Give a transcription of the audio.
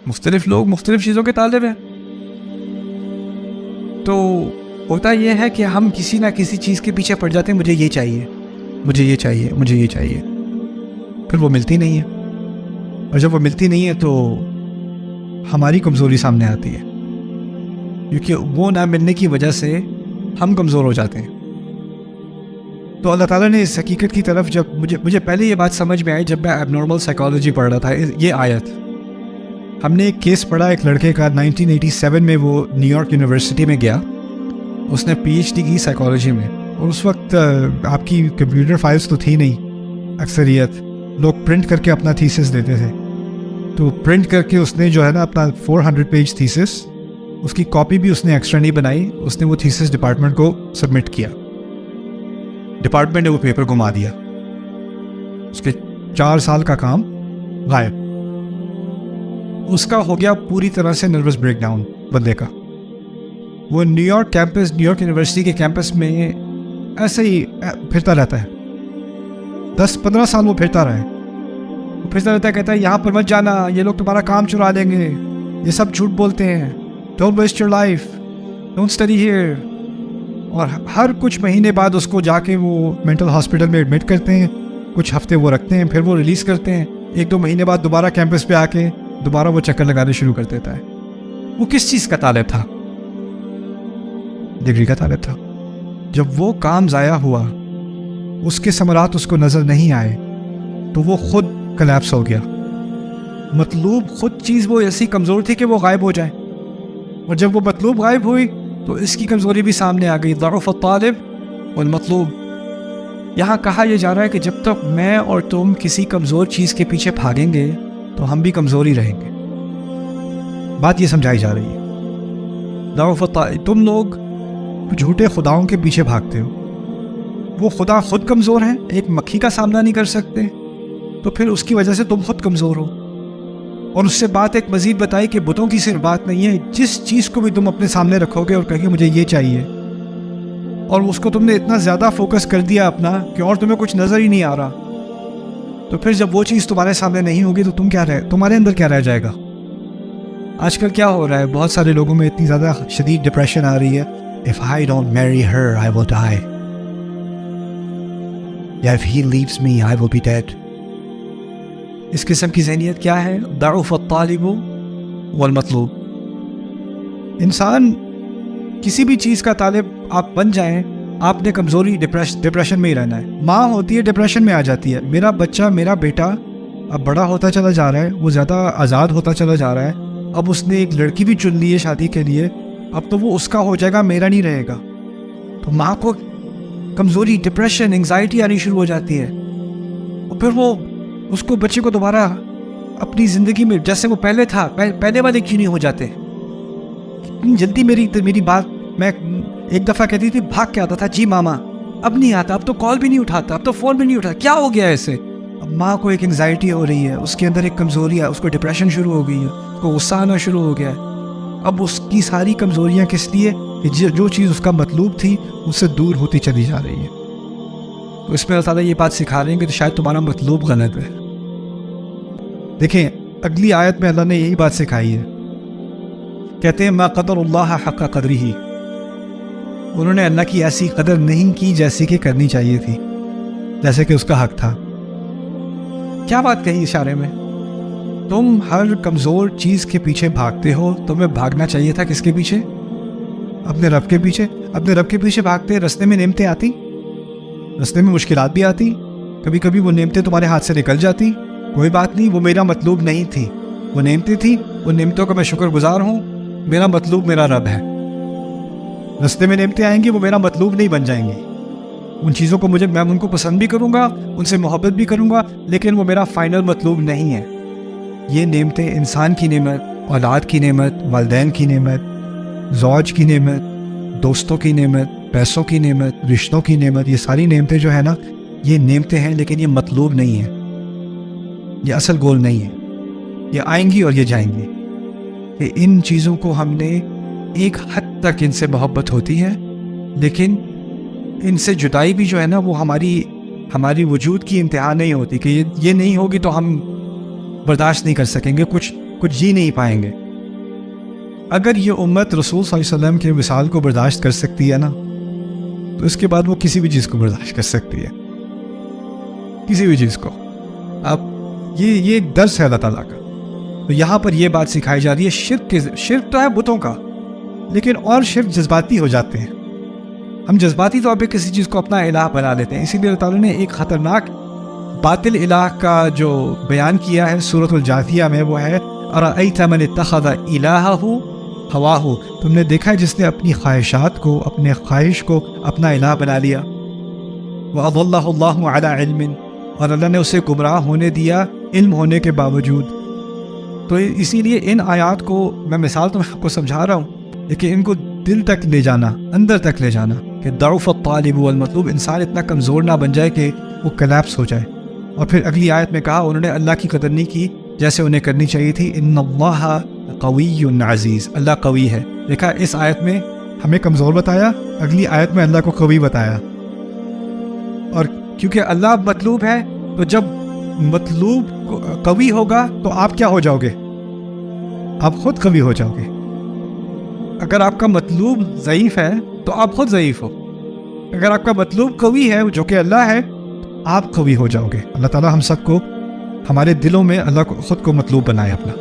مختلف لوگ مختلف چیزوں کے طالب ہیں. تو ہوتا یہ ہے کہ ہم کسی نہ کسی چیز کے پیچھے پڑ جاتے ہیں, مجھے یہ چاہیے, مجھے یہ چاہیے, مجھے یہ چاہیے, پھر وہ ملتی نہیں ہے. اور جب وہ ملتی نہیں ہے تو ہماری کمزوری سامنے آتی ہے, کیونکہ وہ نہ ملنے کی وجہ سے ہم کمزور ہو جاتے ہیں. تو اللہ تعالیٰ نے اس حقیقت کی طرف جب مجھے پہلے یہ بات سمجھ میں آئی جب میں ایب نارمل سائیکالوجی پڑھ رہا تھا. یہ آیت ہم نے ایک کیس پڑھا ایک لڑکے کا 1987 میں, وہ نیو یارک یونیورسٹی میں گیا, اس نے پی ایچ ڈی کی سائیکالوجی میں. اور اس وقت آپ کی کمپیوٹر فائلز تو تھی نہیں, اکثریت لوگ پرنٹ کر کے اپنا تھیسس دیتے تھے. تو پرنٹ کر کے اس نے جو ہے نا اپنا 400 پیج تھیسس, اس کی کاپی بھی اس نے ایکسٹرا نہیں بنائی, اس نے وہ تھیسس ڈپارٹمنٹ کو سبمٹ کیا. ڈپارٹمنٹ نے وہ پیپر گما دیا, اس کے 4 سال کا کام غائب. اس کا ہو گیا پوری طرح سے نروس بریک ڈاؤن بندے کا. وہ New York campus, New York university کے کیمپس میں ایسے ہی پھرتا رہتا ہے. 10-15 سال وہ پھرتا رہا ہے, وہ پھرتا رہتا ہے, کہتا ہے یہاں پر مت جانا, یہ لوگ تمہارا کام چرا لیں گے, یہ سب جھوٹ بولتے ہیں, don't waste your life, don't study here. اور ہر کچھ مہینے بعد اس کو جا کے وہ مینٹل ہاسپٹل میں ایڈمٹ کرتے ہیں, کچھ ہفتے وہ رکھتے ہیں, پھر وہ ریلیز کرتے ہیں. 1-2 مہینے بعد دوبارہ کیمپس پہ آ کے دوبارہ وہ چکر لگانے شروع کر دیتا ہے. وہ کس چیز کا طالب تھا؟ ڈگری کا طالب تھا. جب وہ کام ضائع ہوا, اس کے ثمرات اس کو نظر نہیں آئے, تو وہ خود کلیپس ہو گیا. مطلوب خود چیز وہ ایسی کمزور تھی کہ وہ غائب ہو جائے, اور جب وہ مطلوب غائب ہوئی تو اس کی کمزوری بھی سامنے آ گئی. ضعف الطالب والمطلوب. یہاں کہا یہ جا رہا ہے کہ جب تک میں اور تم کسی کمزور چیز کے پیچھے بھاگیں گے تو ہم بھی کمزور ہی رہیں گے. بات یہ سمجھائی جا رہی ہے. ضعف الطالب, تم لوگ جھوٹے خداؤں کے پیچھے بھاگتے ہو, وہ خدا خود کمزور ہیں, ایک مکھی کا سامنا نہیں کر سکتے, تو پھر اس کی وجہ سے تم خود کمزور ہو. اور اس سے بات ایک مزید بتائی کہ بتوں کی صرف بات نہیں ہے, جس چیز کو بھی تم اپنے سامنے رکھو گے اور کہو گے مجھے یہ چاہیے, اور اس کو تم نے اتنا زیادہ فوکس کر دیا اپنا کہ اور تمہیں کچھ نظر ہی نہیں آ رہا, تو پھر جب وہ چیز تمہارے سامنے نہیں ہوگی تو تمہارے اندر کیا رہ جائے گا؟ آج کل کیا ہو رہا ہے, بہت سارے لوگوں میں اتنی زیادہ شدید ڈپریشن آ رہی ہے. If I don't marry her, I will die. If he leaves me, I will be dead. اس قسم کی ذہنیت کیا ہے؟ ضعف الطالب والمطلوب. انسان کسی بھی چیز کا طالب آپ بن جائیں, آپ نے کمزوری ڈپریشن میں ہی رہنا ہے. ماں ہوتی ہے ڈپریشن میں آ جاتی ہے, میرا بچہ, میرا بیٹا اب بڑا ہوتا چلا جا رہا ہے, وہ زیادہ آزاد ہوتا چلا جا رہا ہے, اب اس نے ایک لڑکی بھی چن لی ہے شادی کے لیے, اب تو وہ اس کا ہو جائے گا, میرا نہیں رہے گا. تو ماں کو کمزوری, ڈپریشن, انگزائٹی آنی شروع ہو جاتی ہے, اور پھر وہ اس کو بچے کو دوبارہ اپنی زندگی میں جیسے وہ پہلے تھا, پہلے والے کیوں نہیں ہو جاتے؟ اتنی جلدی میری بات, میں ایک دفعہ کہتی تھی بھاگ کے آتا تھا جی ماما, اب نہیں آتا, اب تو کال بھی نہیں اٹھاتا, اب تو فون بھی نہیں اٹھاتا, کیا ہو گیا ایسے؟ اب ماں کو ایک انگزائٹی ہو رہی ہے, اس کے اندر ایک کمزوری ہے, اس کو ڈپریشن شروع ہو گئی ہے, اس کو غصہ آنا شروع ہو گیا ہے. اب اس کی ساری کمزوریاں کس لیے؟ کہ جو چیز اس کا مطلوب تھی اس سے دور ہوتی چلی جا رہی ہے. تو اس میں اللہ تعالیٰ یہ بات سکھا رہے ہیں کہ تو شاید تمہارا مطلوب غلط ہے. دیکھیں اگلی آیت میں اللہ نے یہی بات سکھائی ہے, کہتے ہیں ما قدر اللہ حق قدرہ, انہوں نے اللہ کی ایسی قدر نہیں کی جیسی کہ کرنی چاہیے تھی, جیسے کہ اس کا حق تھا. کیا بات کہی اشارے میں؟ تم ہر کمزور چیز کے پیچھے بھاگتے ہو, تمہیں بھاگنا چاہیے تھا کس کے پیچھے؟ اپنے رب کے پیچھے. اپنے رب کے پیچھے بھاگتے, رستے میں نعمتیں آتی, رستے میں مشکلات بھی آتی, کبھی کبھی وہ نعمتیں تمہارے ہاتھ سے نکل جاتی, کوئی بات نہیں, وہ میرا مطلوب نہیں تھی, وہ نعمتیں تھیں, ان نعمتوں کا میں شکر گزار ہوں, میرا مطلوب میرا رب ہے. رستے میں نعمتیں آئیں گی, وہ میرا مطلوب نہیں بن جائیں گی. ان چیزوں کو میں ان کو پسند بھی کروں گا, ان سے محبت بھی کروں گا, لیکن وہ میرا فائنل مطلوب نہیں ہے. یہ نعمتیں انسان کی نعمت, اولاد کی نعمت, والدین کی نعمت, زوج کی نعمت, دوستوں کی نعمت, پیسوں کی نعمت, رشتوں کی نعمت, یہ ساری نعمتیں جو ہے نا, یہ نعمتیں ہیں, لیکن یہ مطلوب نہیں ہے, یہ اصل گول نہیں ہے. یہ آئیں گی اور یہ جائیں گی. کہ ان چیزوں کو ہم نے ایک حد تک ان سے محبت ہوتی ہے, لیکن ان سے جدائی بھی جو ہے نا وہ ہماری وجود کی انتہا نہیں ہوتی, کہ یہ نہیں ہوگی تو ہم برداشت نہیں کر سکیں گے. کچھ جی نہیں پائیں گے۔ اگر یہ امت رسول صلی اللہ علیہ وسلم کے وصال کو برداشت کر سکتی ہے نا، تو اس کے بعد وہ کسی بھی چیز کو برداشت کر سکتی ہے، کسی بھی چیز کو۔ اب یہ ایک درس ہے اللہ تعالیٰ کا۔ تو یہاں پر یہ بات سکھائی جا رہی ہے شرک تو ہے بتوں کا، لیکن اور شرک جذباتی ہو جاتے ہیں۔ ہم جذباتی طور پہ کسی چیز کو اپنا الہ بنا لیتے ہیں۔ اسی لیے اللہ تعالیٰ نے ایک خطرناک باطل الہ کا جو بیان کیا ہے سورۃ الجاثیہ میں، وہ ہے ارأیت من اتخذ الہہ ہواہ، تم نے دیکھا ہے جس نے اپنی خواہشات کو، اپنے خواہش کو اپنا الہ بنا لیا۔ وَأَضَلَّهُ اللَّهُ عَلَىٰ عِلْمٍ، اور اللہ نے اسے گمراہ ہونے دیا علم ہونے کے باوجود۔ تو اسی لیے ان آیات کو میں مثال تو آپ کو سمجھا رہا ہوں، لیکن ان کو دل تک لے جانا، اندر تک لے جانا، کہ ضعف الطالب والمطلوب، انسان اتنا کمزور نہ بن جائے کہ وہ کلیپس ہو جائے۔ اور پھر اگلی آیت میں کہا انہوں نے اللہ کی قدر نہیں کی جیسے انہیں کرنی چاہیے تھی۔ ان اللہ قوی عزیز، اللہ قوی ہے۔ دیکھا اس آیت میں ہمیں کمزور بتایا، اگلی آیت میں اللہ کو قوی بتایا۔ اور کیونکہ اللہ مطلوب ہے، تو جب مطلوب قوی ہوگا تو آپ کیا ہو جاؤ گے؟ آپ خود قوی ہو جاؤ گے۔ اگر آپ کا مطلوب ضعیف ہے تو آپ خود ضعیف ہو، اگر آپ کا مطلوب قوی ہے جو کہ اللہ ہے، آپ قوی ہو جاؤ گے۔ اللہ تعالیٰ ہم سب کو، ہمارے دلوں میں اللہ کو خود کو مطلوب بنائے اپنا۔